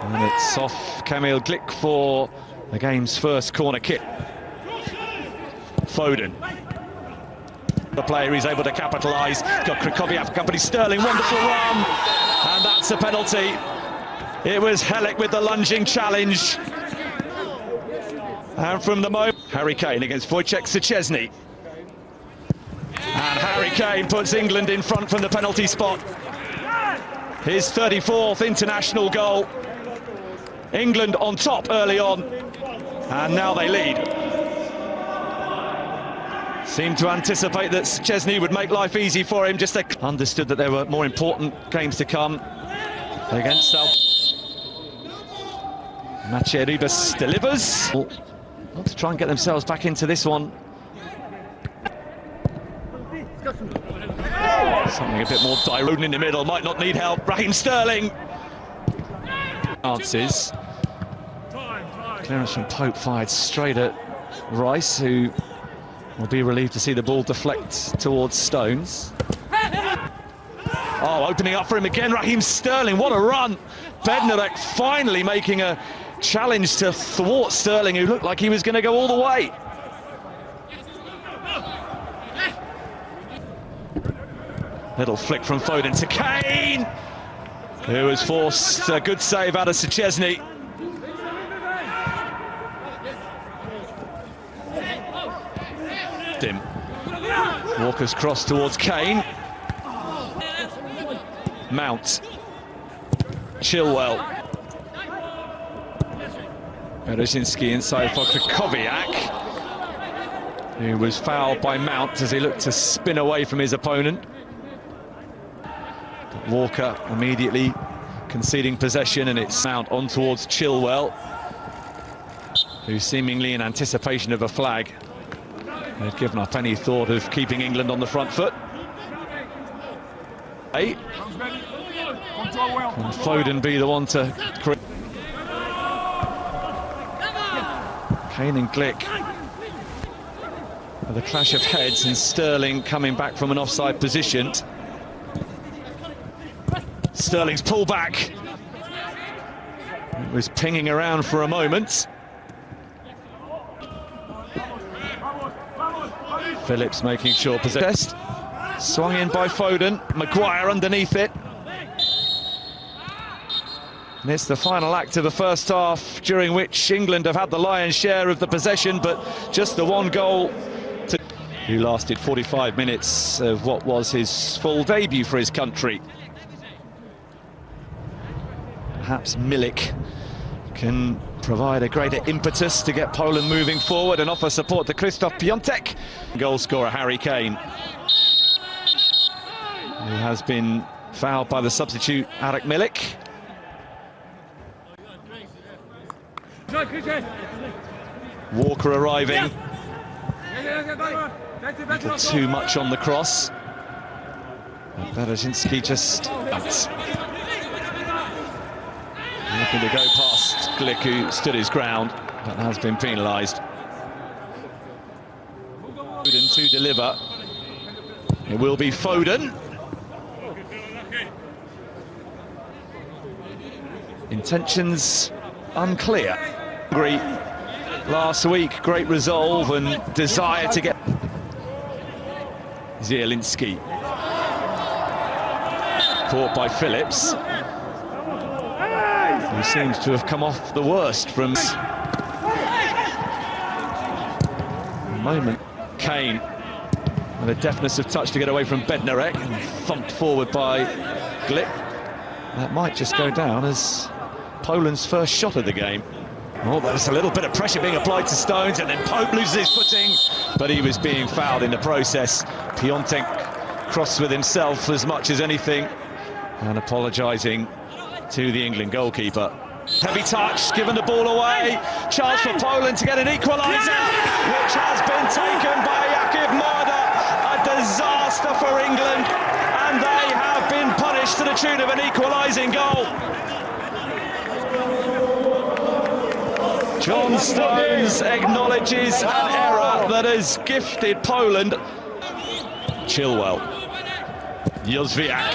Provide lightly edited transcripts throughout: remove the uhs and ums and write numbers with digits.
And it's off Kamil Glik for the game's first corner kick. Foden. The player is able to capitalise. Got Krychowiak accompanied Sterling, wonderful run. And that's a penalty. It was Helik with the lunging challenge. And from the moment, Harry Kane against Wojciech Szczesny. And Harry Kane puts England in front from the penalty spot. His 34th international goal. England on top early on. And now they lead. Seemed to anticipate that Szczesny would make life easy for him. Just understood that there were more important games to come against Maciej Ribas delivers. Want to try and get themselves back into this one. Something a bit more direct in the middle, might not need help. Raheem Sterling. Chances. Clearance from Pope fired straight at Rice, who will be relieved to see the ball deflect towards Stones. Oh, opening up for him again, Raheem Sterling, what a run! Bednarek finally making a challenge to thwart Sterling, who looked like he was going to go all the way. Little flick from Foden to Kane, who has forced a good save out of Szczesny. Him. Walker's cross towards Kane. Mount. Chilwell. Berezinski inside for Krychowiak, who was fouled by Mount as he looked to spin away from his opponent. Walker immediately conceding possession, and it's Mount on towards Chilwell, who seemingly in anticipation of a flag had given up any thought of keeping England on the front foot. Can Foden be the one to create? Kane and Glik. The clash of heads, and Sterling coming back from an offside position. Sterling's pull back. It was pinging around for a moment. Phillips making sure possessed. Swung in by Foden. Maguire underneath it. And it's the final act of the first half, during which England have had the lion's share of the possession, but just the one goal who lasted 45 minutes of what was his full debut for his country. Perhaps Milik can provide a greater impetus to get Poland moving forward and offer support to Krzysztof Piątek. Goal scorer Harry Kane, who has been fouled by the substitute Arek Milik. Walker arriving. A little too much on the cross. Berezinski just looking to go past Glik, who stood his ground, but has been penalised. Foden to deliver. It will be Foden. Intentions unclear. Last week, great resolve and desire to get. Zielinski. Caught by Phillips, who seems to have come off the worst from the moment. Kane with a deftness of touch to get away from Bednarek, and thumped forward by Glik. That might just go down as Poland's first shot of the game. Oh, there's a little bit of pressure being applied to Stones, and then Pope loses his footing, but he was being fouled in the process. Piątek cross with himself as much as anything, and apologising to the England goalkeeper. Heavy touch, given the ball away. Chance for Poland to get an equaliser, which has been taken by Jakub Moder. A disaster for England, and they have been punished to the tune of an equalising goal. John Stones acknowledges an error that has gifted Poland. Chilwell. Jóźwiak.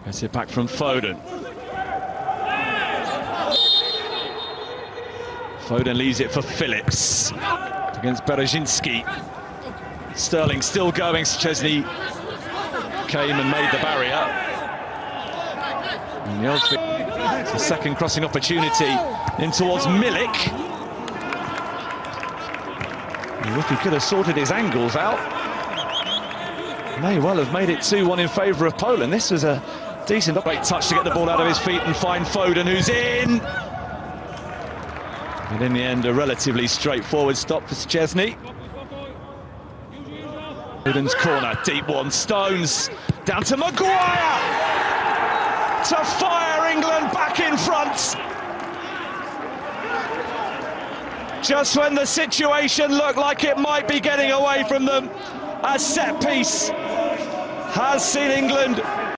Gets it back from Foden. Foden leaves it for Phillips against Berezhinski. Sterling still going. Szczesny came and made the barrier. And it's a second crossing opportunity in towards Milik. And if he could have sorted his angles out, may well have made it 2-1 in favour of Poland. This was a decent great touch to get the ball out of his feet and find Foden, who's in. And in the end, a relatively straightforward stop for Szczesny. Foden's corner, deep one, Stones, down to Maguire! To fire England back in front! Just when the situation looked like it might be getting away from them, a set piece has seen England